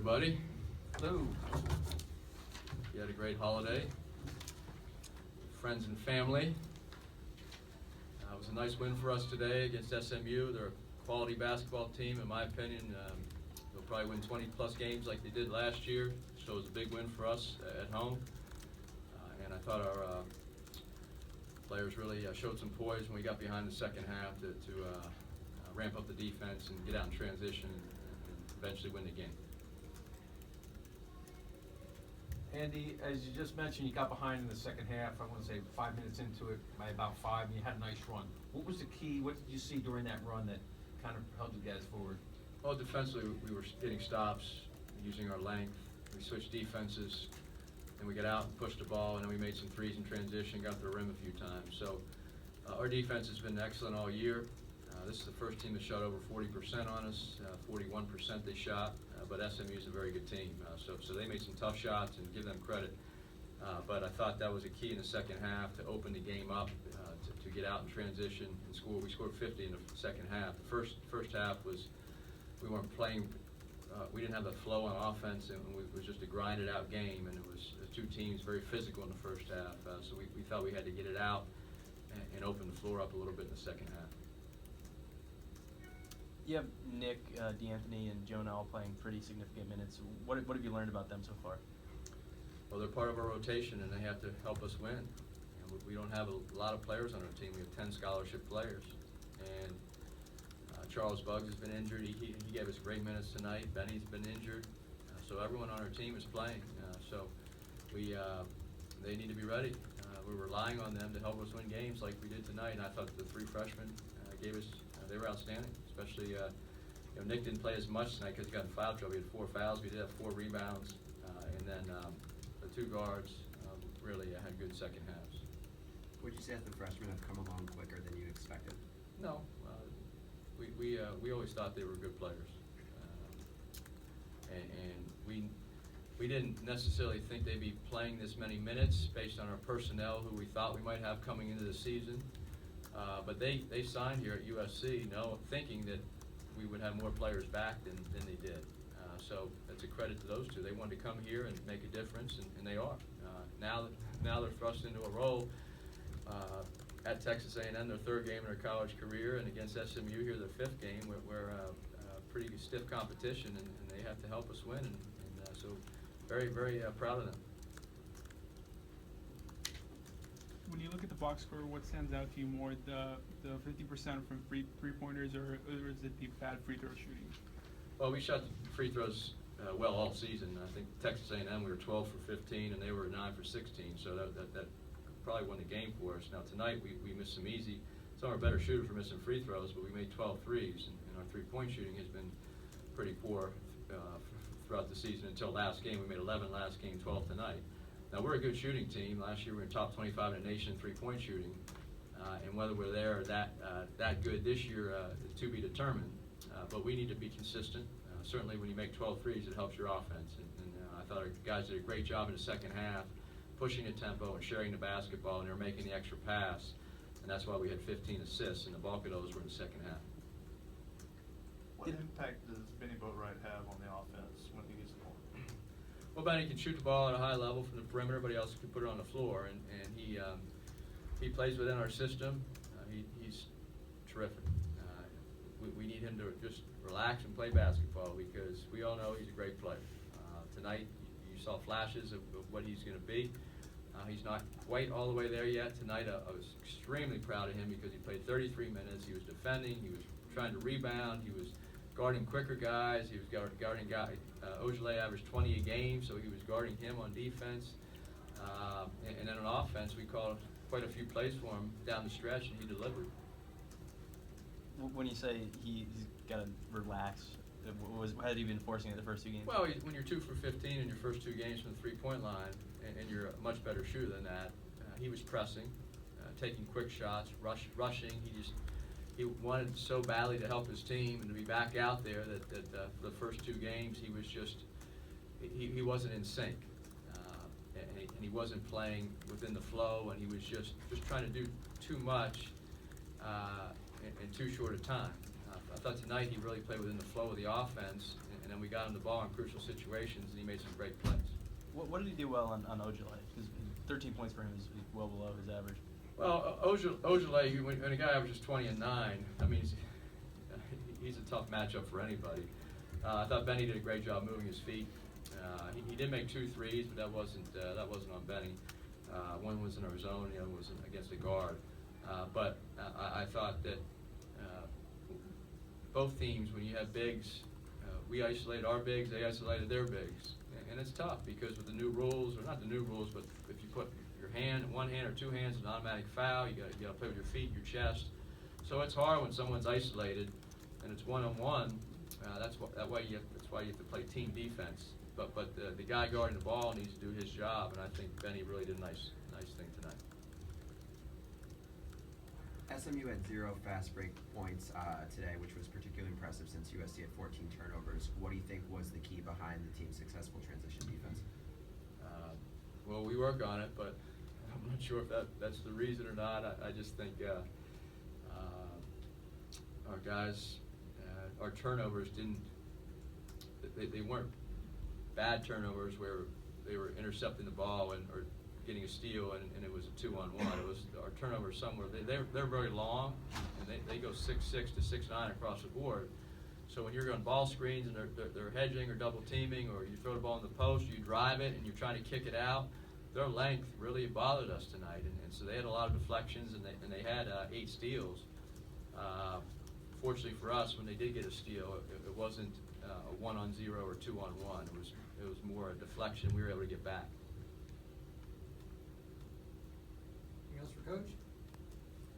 everybody. Hello. You had a great holiday. Friends and family. It was a nice win for us today against SMU. They're a quality basketball team, in my opinion. They'll probably win 20-plus games like they did last year, so it was a big win for us at home. And I thought our players really showed some poise when we got behind the second half to ramp up the defense and get out in transition and eventually win the game. Andy, as you just mentioned, you got behind in the second half. I want to say 5 minutes into it, by about 5, and you had a nice run. What was the key? What did you see during that run that kind of held you guys forward? Well, defensively, we were getting stops, using our length. We switched defenses, and we got out and pushed the ball, and then we made some threes in transition, got to the rim a few times. So our defense has been excellent all year. This is the first team that shot over 40% on us, 41% they shot, but SMU is a very good team. So they made some tough shots, and give them credit. But I thought that was a key in the second half to open the game up, to get out in transition and score. We scored 50 in the second half. The first half was, we weren't playing, we didn't have the flow on offense, and it was just a grinded out game, and it was two teams very physical in the first half. So we felt we had to get it out and open the floor up a little bit in the second half. You have Nick, D'Anthony, and Jonah all playing pretty significant minutes. What have you learned about them so far? Well, they're part of our rotation, and they have to help us win. And we don't have a lot of players on our team. We have 10 scholarship players. And Charles Buggs has been injured. He gave us great minutes tonight. Benny's been injured. So everyone on our team is playing. They need to be ready. We're relying on them to help us win games like we did tonight. And I thought the three freshmen gave us, they were outstanding. Especially, Nick didn't play as much tonight because he got in foul trouble. He had 4 fouls. We did have 4 rebounds. And then the 2 guards really had good second halves. Would you say that the freshmen have come along quicker than you expected? No. We always thought they were good players. And we didn't necessarily think they'd be playing this many minutes based on our personnel who we thought we might have coming into the season. But they signed here at USC thinking that we would have more players back than they did. So it's a credit to those two. They wanted to come here and make a difference, and they are. Now they're thrust into a role at Texas A&M, their 3rd game in their college career, and against SMU here, their 5th game. We're pretty stiff competition, and they have to help us win. And so very, very proud of them. When you look at the box score, what stands out to you more, the 50% from three-pointers, or is it the bad free throw shooting? Well, we shot free throws well all season. I think Texas A&M, we were 12 for 15, and they were 9 for 16. So that probably won the game for us. Now tonight we missed some easy. Some of our better shooters were missing free throws, but we made 12 threes, and our three-point shooting has been pretty poor throughout the season until last game. We made 11 last game, 12 tonight. Now, we're a good shooting team. Last year we were in top 25 in the nation in three-point shooting. And whether we're there that good this year is to be determined. But we need to be consistent. Certainly when you make 12 threes, it helps your offense. And I thought our guys did a great job in the second half, pushing the tempo and sharing the basketball, and they were making the extra pass. And that's why we had 15 assists, and the bulk of those were in the second half. What impact does Benny Boatwright have on the offense when he gets the ball? Well, Benny can shoot the ball at a high level from the perimeter, but he also can put it on the floor, and he plays within our system. He's terrific. We need him to just relax and play basketball because we all know he's a great player. Tonight, you saw flashes of what he's going to be. He's not quite all the way there yet. Tonight, I was extremely proud of him because he played 33 minutes. He was defending. He was trying to rebound. He was guarding quicker guys. He was guarding guys. Ojale averaged 20 a game, so he was guarding him on defense. And then on offense, we called quite a few plays for him down the stretch, and he delivered. When you say he's got to relax, had he been forcing it the first 2 games? Well, when you're 2 for 15 in your first 2 games from the three-point line, and you're a much better shooter than that, he was pressing, taking quick shots, rushing. He wanted so badly to help his team and to be back out there that for the first 2 games he was just he wasn't in sync, and he wasn't playing within the flow, and he was just trying to do too much in too short a time. I thought tonight he really played within the flow of the offense and then we got him the ball in crucial situations, and he made some great plays. What did he do well on Ojale? Because 13 points for him is well below his average. Well, Ojale, when a guy averages 20 and 9, I mean, he's a tough matchup for anybody. I thought Benny did a great job moving his feet. He did make 2 threes, but that wasn't on Benny. One was in our zone, the other was against the guard. But I thought that both teams, when you have bigs, we isolated our bigs, they isolated their bigs. And it's tough because with the new rules, or not the new rules, but if you put your hand, one hand or two hands, an automatic foul. You got to play with your feet, your chest. So it's hard when someone's isolated and it's one-on-one. That's why you have to play team defense. But the guy guarding the ball needs to do his job, and I think Benny really did a nice thing tonight. SMU had 0 fast break points today, which was particularly impressive since USC had 14 turnovers. What do you think was the key behind the team's successful transition defense? Well, we work on it, but I'm not sure if that's the reason or not. I just think our guys, our turnovers they weren't bad turnovers where they were intercepting the ball or getting a steal and it was a 2-on-1. It was our turnovers somewhere. They're very long and they go 6'6" to 6'9" across the board. So when you're on ball screens and they're hedging or double teaming, or you throw the ball in the post, you drive it and you're trying to kick it out, their length really bothered us tonight. And so they had a lot of deflections and they had 8 steals. Fortunately for us, when they did get a steal, it wasn't a 1-on-0 or 2-on-1. It was more a deflection we were able to get back. Anything else for Coach?